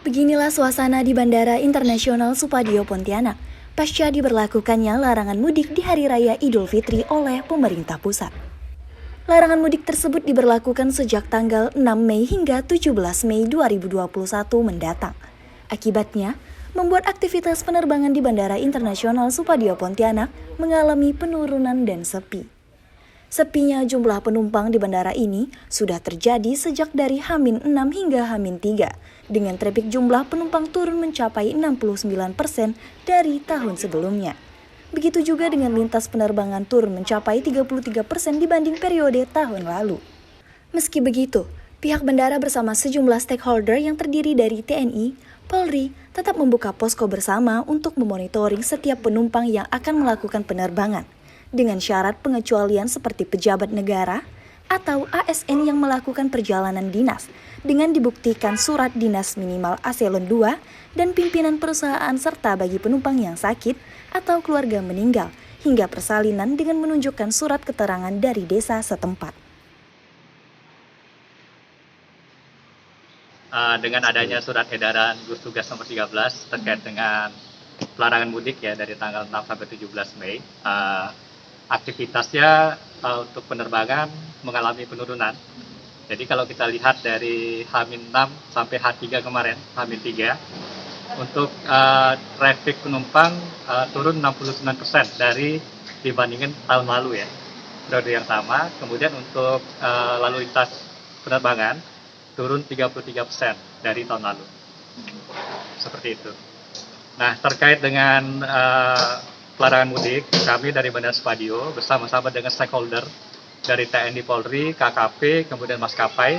Beginilah suasana di Bandara Internasional Supadio Pontianak pasca diberlakukannya larangan mudik di Hari Raya Idul Fitri oleh pemerintah pusat. Larangan mudik tersebut diberlakukan sejak tanggal 6 Mei hingga 17 Mei 2021 mendatang. Akibatnya, membuat aktivitas penerbangan di Bandara Internasional Supadio Pontianak mengalami penurunan dan sepi. Sepinya jumlah penumpang di bandara ini sudah terjadi sejak dari H-6 hingga H-3, dengan trafik jumlah penumpang turun mencapai 69% dari tahun sebelumnya. Begitu juga dengan lintas penerbangan turun mencapai 33% dibanding periode tahun lalu. Meski begitu, pihak bandara bersama sejumlah stakeholder yang terdiri dari TNI, Polri, tetap membuka posko bersama untuk memonitoring setiap penumpang yang akan melakukan penerbangan, dengan syarat pengecualian seperti pejabat negara atau ASN yang melakukan perjalanan dinas dengan dibuktikan surat dinas minimal eselon 2 dan pimpinan perusahaan serta bagi penumpang yang sakit atau keluarga meninggal hingga persalinan dengan menunjukkan surat keterangan dari desa setempat. Dengan adanya surat edaran Gugus Tugas nomor 13 terkait dengan larangan mudik ya dari tanggal 6 sampai 17 Mei, aktivitasnya untuk penerbangan mengalami penurunan. Jadi kalau kita lihat dari H-6 sampai H3 kemarin, H-3, untuk traffic penumpang turun 69% dari dibandingin tahun lalu ya, periode yang sama. Kemudian untuk lalu lintas penerbangan turun 33% dari tahun lalu. Seperti itu. Nah, terkait dengan larangan mudik, kami dari Bandara Supadio bersama-sama dengan stakeholder dari TNI, Polri, KKP, kemudian maskapai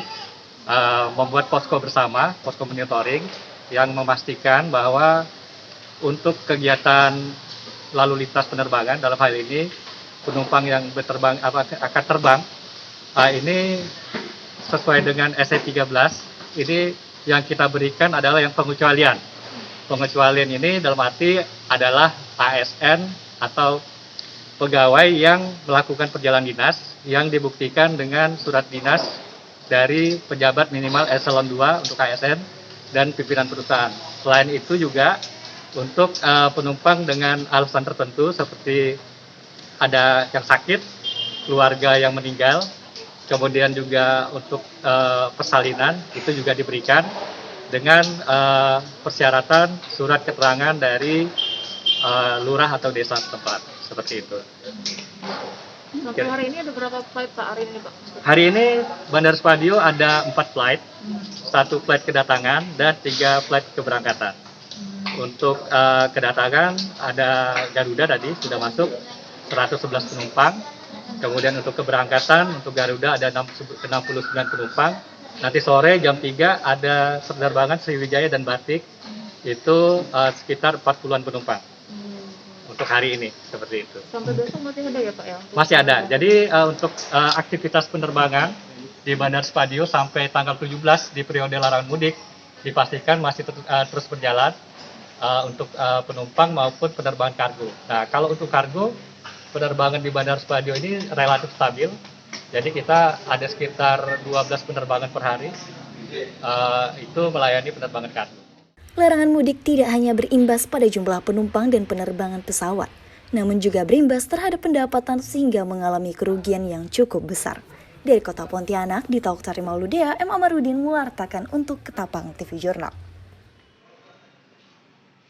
membuat posko bersama, posko monitoring yang memastikan bahwa untuk kegiatan lalu lintas penerbangan dalam hal ini penumpang yang akan terbang ini sesuai dengan SE13 ini yang kita berikan adalah yang pengecualian. Pengecualian ini dalam arti adalah ASN atau pegawai yang melakukan perjalanan dinas yang dibuktikan dengan surat dinas dari pejabat minimal eselon 2 untuk ASN dan pimpinan perusahaan. Selain itu juga untuk penumpang dengan alasan tertentu seperti ada yang sakit, keluarga yang meninggal, kemudian juga untuk persalinan itu juga diberikan dengan persyaratan surat keterangan dari lurah atau desa setempat, seperti itu. Sampai hari ini ada berapa flight Pak hari ini Pak? Hari ini Bandara Supadio ada 4 flight, 1 flight kedatangan dan 3 flight keberangkatan. Untuk kedatangan ada Garuda tadi sudah masuk 111 penumpang. Kemudian untuk keberangkatan untuk Garuda ada 69 penumpang. Nanti sore jam 3 ada penerbangan Sriwijaya dan Batik, itu sekitar 40-an penumpang untuk hari ini, seperti itu. Sampai besok masih ada ya Pak ya? Masih ada. Jadi untuk aktivitas penerbangan di Bandara Supadio sampai tanggal 17 di periode larangan mudik dipastikan masih terus berjalan untuk penumpang maupun penerbangan kargo. Nah, kalau untuk kargo, penerbangan di Bandara Supadio ini relatif stabil. Jadi kita ada sekitar 12 penerbangan per hari, itu melayani penerbangan kargo. Larangan mudik tidak hanya berimbas pada jumlah penumpang dan penerbangan pesawat, namun juga berimbas terhadap pendapatan sehingga mengalami kerugian yang cukup besar. Dari Kota Pontianak, di Tauk Sari Mauludea, M. Amarudin mewartakan untuk Ketapang TV Jurnal.